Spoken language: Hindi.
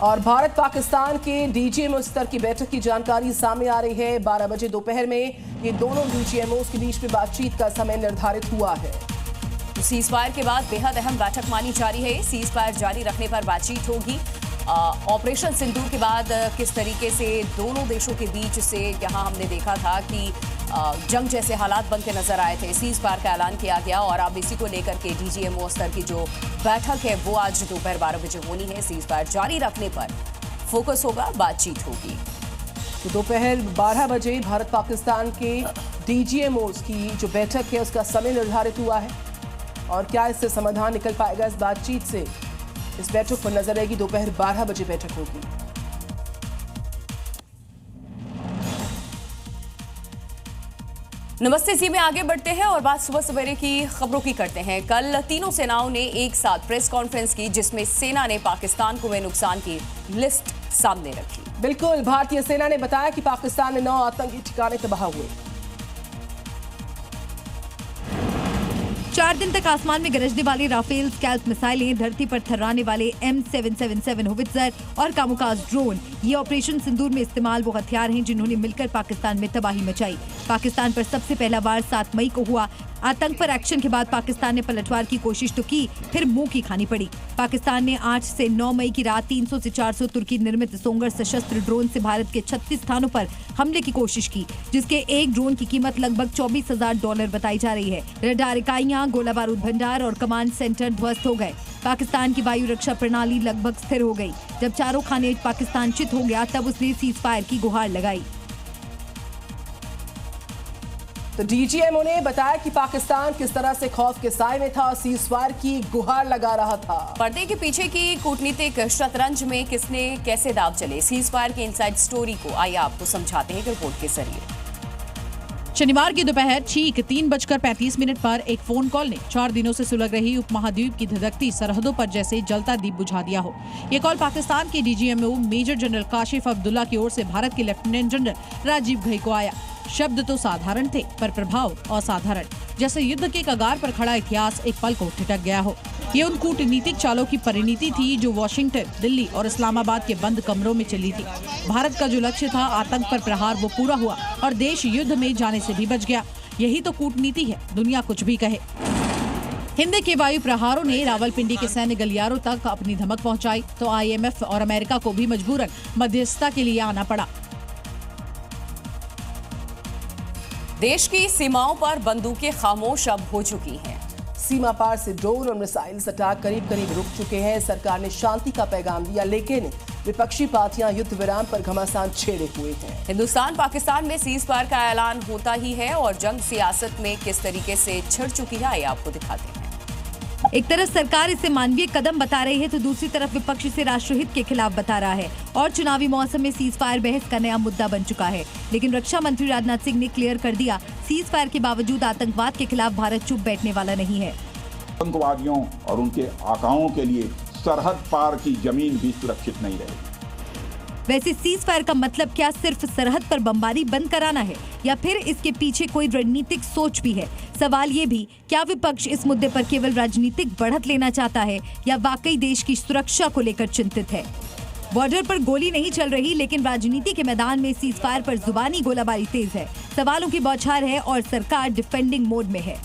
और भारत पाकिस्तान के डीजीएमओ स्तर की बैठक की जानकारी सामने आ रही है। 12 बजे दोपहर में ये दोनों डीजीएमओ के बीच में बातचीत का समय निर्धारित हुआ है। सीज फायर के बाद बेहद अहम बैठक मानी जा रही है। सीज फायर जारी रखने पर बातचीत होगी। ऑपरेशन सिंदूर के बाद किस तरीके से दोनों देशों के बीच से यहाँ हमने देखा था कि जंग जैसे हालात बनते नजर आए थे। सीज फायर का ऐलान किया गया और अब इसी को लेकर के डीजीएमओ स्तर की जो बैठक है वो आज दोपहर 12 बजे होनी है। सीज फायर जारी रखने पर फोकस होगा, बातचीत होगी। तो दोपहर 12 बजे भारत पाकिस्तान के डीजीएमओ की जो बैठक है उसका समय निर्धारित हुआ है और क्या इससे समाधान निकल पाएगा इस बातचीत से, इस बैठक पर नजर रहेगी। दोपहर 12 बजे बैठक होगी। नमस्ते जी में आगे बढ़ते हैं और बात सुबह सवेरे की खबरों की करते हैं। कल तीनों सेनाओं ने एक साथ प्रेस कॉन्फ्रेंस की जिसमें सेना ने पाकिस्तान को हुए नुकसान की लिस्ट सामने रखी। बिल्कुल, भारतीय सेना ने बताया कि पाकिस्तान में 9 आतंकी ठिकाने तबाह हुए। 4 दिन तक आसमान में गरजने वाली राफेल स्कैल्प मिसाइलें, धरती पर थर्राने वाले M777 होवित्जर और कामोकाज ड्रोन, ये ऑपरेशन सिंदूर में इस्तेमाल वो हथियार हैं जिन्होंने मिलकर पाकिस्तान में तबाही मचाई। पाकिस्तान पर सबसे पहला वार 7 मई को हुआ। आतंक पर एक्शन के बाद पाकिस्तान ने पलटवार की कोशिश तो की, फिर मुंह की खानी पड़ी। पाकिस्तान ने 8 से 9 मई की रात 300 से 400 तुर्की निर्मित सोंगर सशस्त्र ड्रोन से भारत के 36 स्थानों पर हमले की कोशिश की, जिसके एक ड्रोन की कीमत लगभग $24,000 बताई जा रही है। रडार इकाइयां, गोला बारूद भंडार और कमांड सेंटर ध्वस्त हो गए। पाकिस्तान की वायु रक्षा प्रणाली लगभग स्थिर हो गई। जब चारों खाने पाकिस्तान चित हो गया तब उसने सीज फायर की गुहार लगाई। तो डीजीएमओ ने बताया कि पाकिस्तान किस तरह से खौफ के साए में था और सीज फायर की गुहार लगा रहा था। पर्दे के पीछे की कूटनीतिक शतरंज में किसने कैसे दाव चले, सीज फायर की इनसाइड स्टोरी को आइए आपको समझाते हैं रिपोर्ट के जरिए। शनिवार की दोपहर ठीक 3:35 पर एक फोन कॉल ने 4 दिनों से सुलग रही उपमहाद्वीप की धधकती सरहदों पर जैसे जलता दीप बुझा दिया हो। ये कॉल पाकिस्तान के DGMO major general Kashif Abdullah की ओर से भारत के लेफ्टिनेंट जनरल राजीव घई को आया। शब्द तो साधारण थे पर प्रभाव असाधारण, जैसे युद्ध के कगार पर खड़ा इतिहास एक पल को ठिठक गया हो। ये उन कूटनीतिक चालों की परिणति थी जो वॉशिंगटन, दिल्ली और इस्लामाबाद के बंद कमरों में चली थी। भारत का जो लक्ष्य था आतंक पर प्रहार, वो पूरा हुआ और देश युद्ध में जाने से भी बच गया। यही तो कूटनीति है, दुनिया कुछ भी कहे। हिंद के वायु प्रहारों ने रावलपिंडी के सैन्य गलियारों तक अपनी धमक पहुंचाई तो IMF और अमेरिका को भी मजबूरन मध्यस्थता के लिए आना पड़ा। देश की सीमाओं पर बंदूकें खामोश अब हो चुकी हैं। सीमा पार से ड्रोन और मिसाइल अटैक करीब करीब रुक चुके हैं। सरकार ने शांति का पैगाम दिया, लेकिन विपक्षी पार्टियां युद्ध विराम पर घमासान छेड़े हुए हैं। हिंदुस्तान पाकिस्तान में सीज फायर का ऐलान होता ही है और जंग सियासत में किस तरीके से छिड़ चुकी है आइए आपको दिखाते हैं। एक तरफ सरकार इसे मानवीय कदम बता रही है तो दूसरी तरफ विपक्ष इसे राष्ट्रहित के खिलाफ बता रहा है और चुनावी मौसम में सीज फायर बहस का नया मुद्दा बन चुका है। लेकिन रक्षा मंत्री राजनाथ सिंह ने क्लियर कर दिया, सीज फायर के बावजूद आतंकवाद के खिलाफ भारत चुप बैठने वाला नहीं है। आतंकवादियों और उनके आकाओं के लिए सरहद पार की जमीन भी सुरक्षित नहीं रहेगी। वैसे सीज फायर का मतलब क्या सिर्फ सरहद पर बमबारी बंद कराना है या फिर इसके पीछे कोई रणनीतिक सोच भी है? सवाल ये भी, क्या विपक्ष इस मुद्दे पर केवल राजनीतिक बढ़त लेना चाहता है या वाकई देश की सुरक्षा को लेकर चिंतित है? बॉर्डर पर गोली नहीं चल रही लेकिन राजनीति के मैदान में सीज फायर पर जुबानी गोलाबारी तेज है। सवालों की बौछार है और सरकार डिफेंडिंग मोड में है।